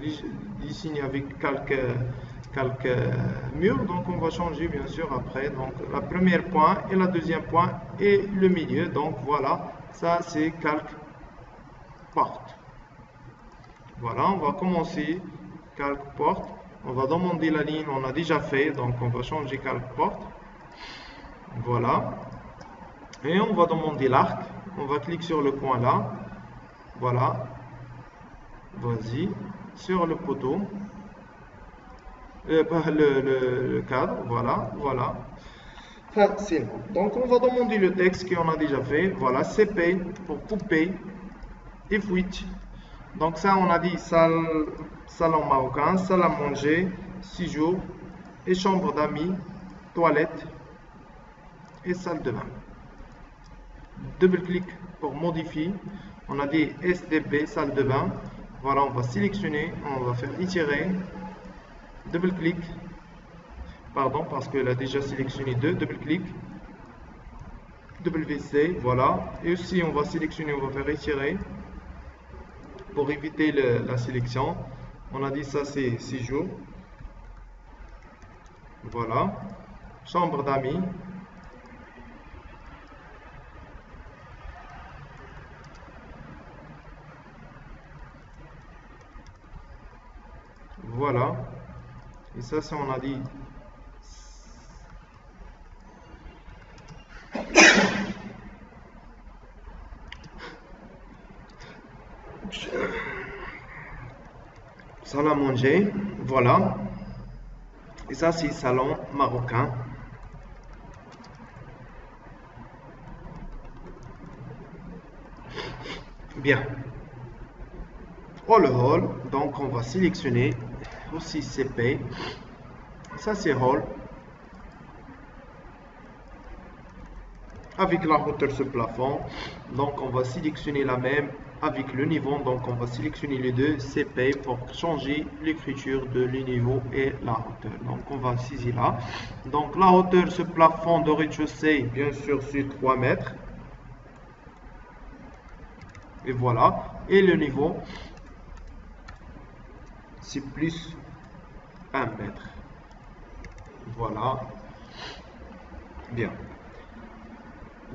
dessine avec calque mur, donc on va changer bien sûr après. Donc la première point et la deuxième point et le milieu. Donc voilà, ça c'est calque porte. Voilà, on va commencer calque porte. On va demander la ligne, on a déjà fait, donc on va changer calque porte. Voilà. Et on va demander l'arc. On va cliquer sur le coin là. Voilà. Vas-y. Sur le poteau. Le cadre. Voilà. Voilà. Facilement. Donc on va demander le texte qu'on a déjà fait. Voilà. CP pour couper. Et fuite. Donc ça on a dit salon marocain, salle à manger, séjour et chambre d'amis, toilette et salle de bain. Double-clic pour modifier. On a dit SDB, salle de bain. Voilà, on va sélectionner, on va faire étirer. Double-clic. Pardon, parce qu'elle a déjà sélectionné deux. Double-clic. WC, voilà. Et aussi, on va sélectionner, on va faire étirer. Pour éviter la sélection. On a dit ça, c'est séjour. Voilà. Chambre d'amis. Voilà. Et ça, c'est on a dit. Salle à manger. Voilà. Et ça, c'est salon marocain. Bien. Le hall. Donc, on va sélectionner aussi CP. Ça, c'est hall. Avec la hauteur ce plafond. Donc, on va sélectionner la même avec le niveau. Donc, on va sélectionner les deux CP pour changer l'écriture de le niveau et la hauteur. Donc, on va saisir là. Donc, la hauteur ce plafond de rez-de-chaussée, bien sûr, c'est 3 mètres. Et voilà. Et le niveau, c'est plus 1 mètre. Voilà. Bien.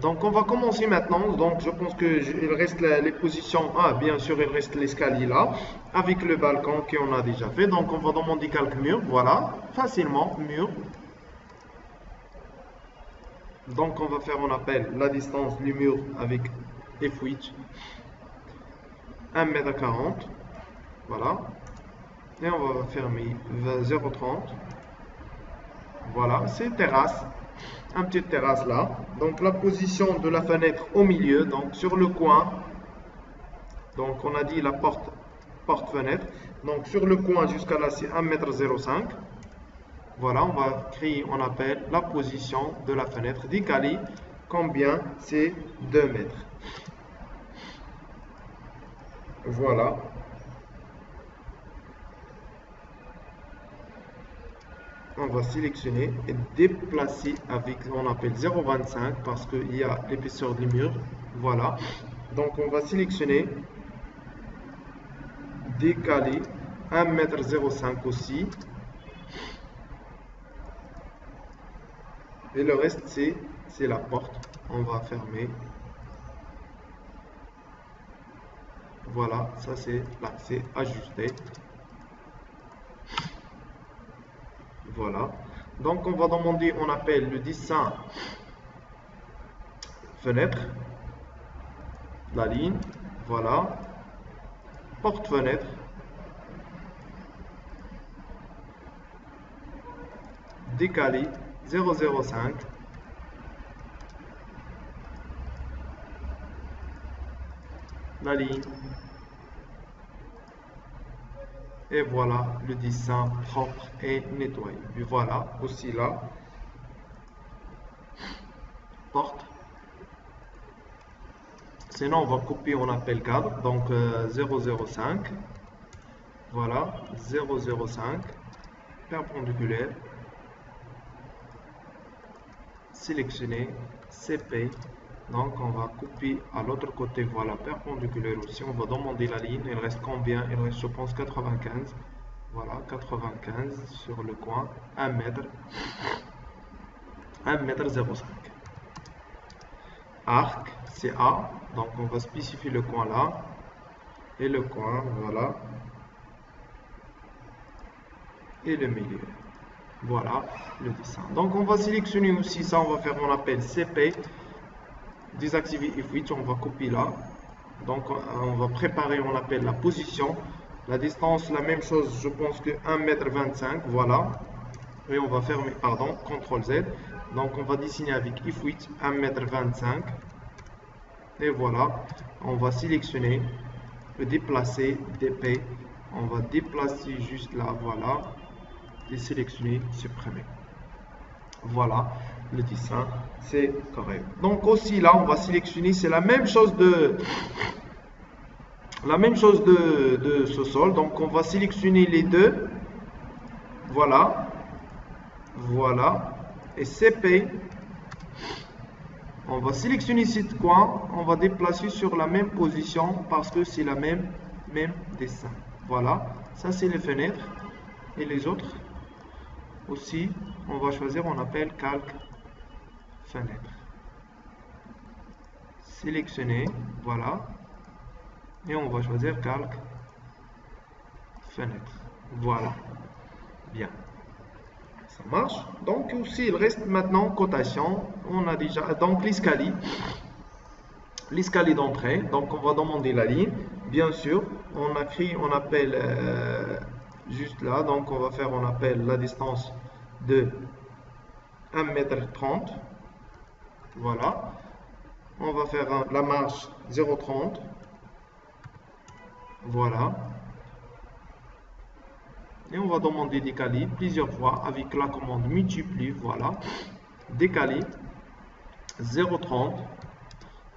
Donc on va commencer maintenant. Donc je pense qu'il reste les positions. Ah, bien sûr, il reste l'escalier là, avec le balcon qu'on a déjà fait. Donc on va demander quelques murs. Voilà, facilement, mur. Donc on va faire, on appelle la distance du mur avec F8, 1,40 m. Voilà. Et on va fermer 0,30. Voilà, c'est terrasse. Un petit terrasse là. Donc la position de la fenêtre au milieu, donc sur le coin. Donc on a dit la porte-fenêtre. Donc sur le coin jusqu'à là, c'est 1,05 m. Voilà, on va créer, on appelle la position de la fenêtre décalée. Combien? C'est 2 mètres. Voilà. On va sélectionner et déplacer avec, on appelle 0,25 parce qu'il y a l'épaisseur du mur. Voilà. Donc on va sélectionner, décaler 1,05 m aussi. Et le reste, c'est la porte. On va fermer. Voilà, ça c'est là, c'est ajusté. Voilà. Donc on va demander, on appelle le dessin fenêtre, la ligne, voilà, porte-fenêtre, décalé 0,05, la ligne, et voilà le dessin propre et nettoyé. Et voilà aussi là, porte. Sinon on va copier, on appelle cadre, donc 0,05, voilà, 0,05, perpendiculaire, sélectionner, CP, donc on va copier à l'autre côté, voilà, perpendiculaire aussi, on va demander la ligne, il reste combien? Il reste, je pense, 95, voilà, 95 sur le coin, 1 mètre, 1,05 m. Arc, c'est A, donc on va spécifier le coin là, et le coin, voilà, et le milieu. Voilà le dessin. Donc on va sélectionner aussi ça, on va faire, on appelle CP, désactiver F8, on va copier là. Donc on va préparer, on appelle la position, la distance, la même chose, je pense que 1,25 m, voilà. Et on va fermer, pardon, CTRL Z. Donc on va dessiner avec F8, 1,25 m. Et voilà, on va sélectionner, déplacer, DP, on va déplacer juste là, voilà, et sélectionner, supprimer. Voilà, le dessin, c'est correct. Donc aussi là, on va sélectionner, c'est la même chose de ce sol. Donc on va sélectionner les deux. Voilà, voilà, et CP. On va sélectionner ce coin, on va déplacer sur la même position parce que c'est la même dessin. Voilà, ça c'est les fenêtres et les autres aussi. On va choisir, on appelle calque fenêtre. Sélectionner, voilà, et on va choisir calque fenêtre. Voilà, bien. Ça marche. Donc aussi il reste maintenant cotation. On a déjà donc l'escalier d'entrée. Donc on va demander la ligne. Bien sûr, on a créé, on appelle juste là. Donc on va faire, on appelle la distance de 1,30 m. Voilà. On va faire la marge 0,30. Voilà. Et on va demander décaler plusieurs fois avec la commande multiplie, voilà, décaler 0,30.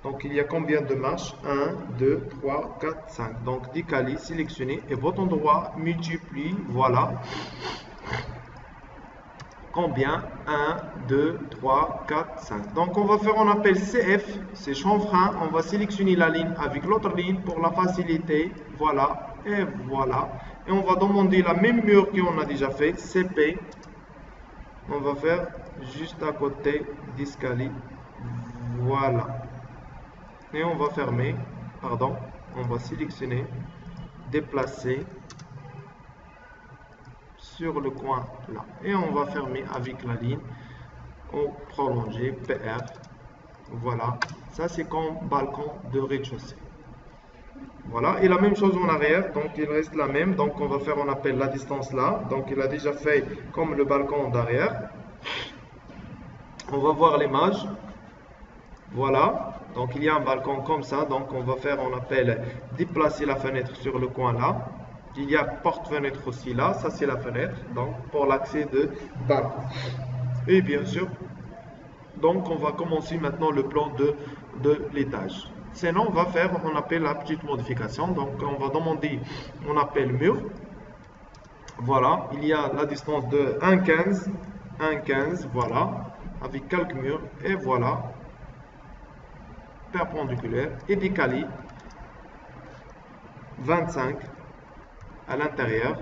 Donc il y a combien de marches? 1, 2, 3, 4, 5. Donc décaler, sélectionner et votre endroit multiplie, voilà. Combien? 1, 2, 3, 4, 5. Donc on va faire, on appelle CF, c'est chanfrein. On va sélectionner la ligne avec l'autre ligne pour la facilité, voilà, et voilà. Et on va demander la même mur qu'on a déjà fait, CP. On va faire juste à côté d'escalier. Voilà. Et on va fermer, pardon, on va sélectionner, déplacer sur le coin là. Et on va fermer avec la ligne, on prolonger PR. Voilà, ça c'est comme balcon de rez-de-chaussée. Voilà, et la même chose en arrière, donc il reste la même, donc on va faire, on appelle la distance là, donc il a déjà fait comme le balcon d'arrière. On va voir l'image, voilà, donc il y a un balcon comme ça, donc on va faire, on appelle déplacer la fenêtre sur le coin là. Il y a porte-fenêtre aussi là, ça c'est la fenêtre, donc pour l'accès de balcon. Et bien sûr, donc on va commencer maintenant le plan de l'étage. Sinon, on va faire, on appelle la petite modification. Donc, on va demander, on appelle mur. Voilà, il y a la distance de 1,15, voilà, avec quelques murs. Et voilà, perpendiculaire et décalé 25 à l'intérieur.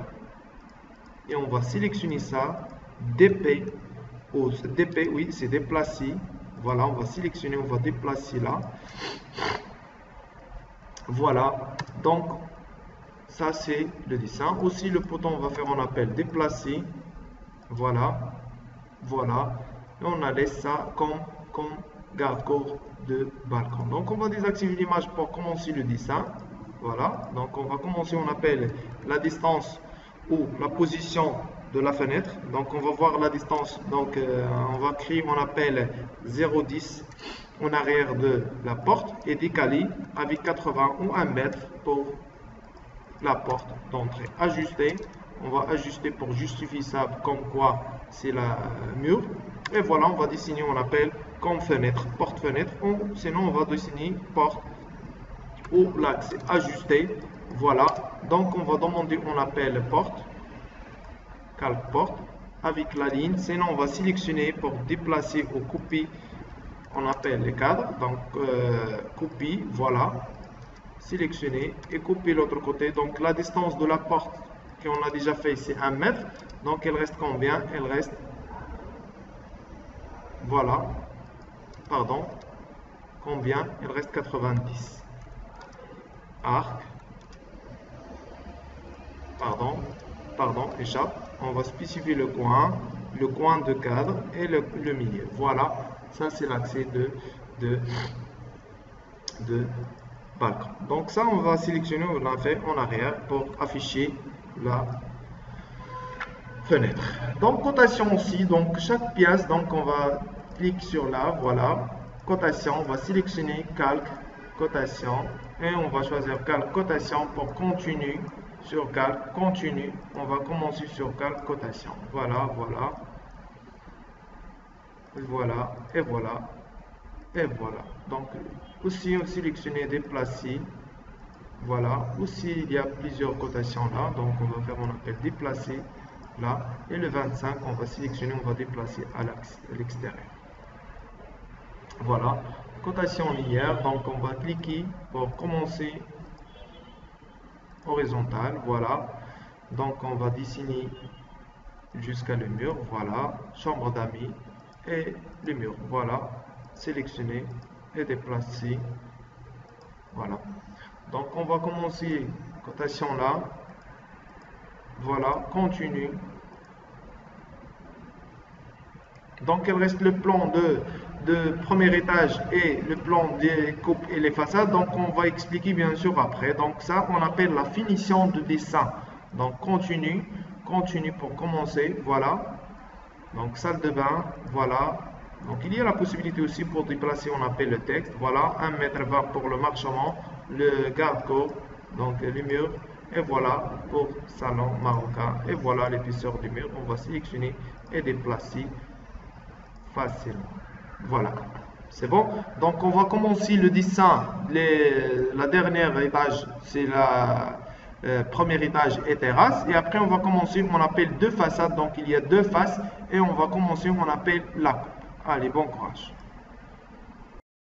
Et on va sélectionner ça, DP, DP, oui, c'est déplacé. Voilà, on va sélectionner, on va déplacer là. Voilà, donc ça c'est le dessin. Aussi le poteau, on va faire, on appelle déplacer. Voilà, voilà. Et on a laissé ça comme garde-corps de balcon. Donc on va désactiver l'image pour commencer le dessin. Voilà, donc on va commencer, on appelle la distance ou la position de la fenêtre. Donc on va voir la distance, donc on va créer, on appelle 0,10 en arrière de la porte et décaler avec 80 ou 1 mètre pour la porte d'entrée. Ajuster, on va ajuster pour justifier ça comme quoi c'est la mur. Et voilà, on va dessiner, on appelle comme fenêtre, porte-fenêtre, ou sinon on va dessiner porte ou l'accès. Ajuster, voilà. Donc on va demander, on appelle porte, calque porte, avec la ligne. Sinon on va sélectionner pour déplacer ou couper. On appelle les cadres, donc copie, voilà, sélectionner et couper l'autre côté. Donc la distance de la porte qu'on a déjà fait, c'est 1 mètre. Donc elle reste combien? Elle reste, voilà, pardon, combien? Elle reste 90. Arc, pardon, échappe. On va spécifier le coin de cadre et le milieu. Voilà. Ça, c'est l'accès de balcon. Donc ça, on va sélectionner, on l'a fait en arrière pour afficher la fenêtre. Donc cotation aussi, donc chaque pièce, donc on va cliquer sur là, voilà, cotation, on va sélectionner calque, cotation, et on va choisir calque, cotation pour continuer sur calque, continue. On va commencer sur calque, cotation. Voilà, voilà. Voilà, et voilà, et voilà. Donc, aussi, on sélectionner déplacer. Voilà, aussi, il y a plusieurs cotations là. Donc, on va faire, on appelle déplacer là. Et le 25, on va sélectionner, on va déplacer à l'extérieur. Voilà, cotation linéaire. Donc, on va cliquer pour commencer horizontale. Voilà, donc, on va dessiner jusqu'à le mur. Voilà, chambre d'amis. Et le mur, voilà, sélectionner et déplacer, voilà. Donc on va commencer cotation là, voilà, continue. Donc il reste le plan de premier étage et le plan des coupes et les façades. Donc on va expliquer bien sûr après. Donc ça on appelle la finition de dessin. Donc continue pour commencer, voilà. Donc, salle de bain, voilà. Donc, il y a la possibilité aussi pour déplacer, on appelle le texte. Voilà, 1,20 m pour le marchement, le garde-corps, donc les murs. Et voilà pour salon marocain. Et voilà l'épaisseur du mur. On va sélectionner et déplacer facilement. Voilà, c'est bon. Donc, on va commencer le dessin. La dernière étage, c'est la... premier étage et terrasse, et après on va commencer, on appelle deux façades, donc il y a deux faces, et on va commencer, on appelle la coupe. Allez, bon courage.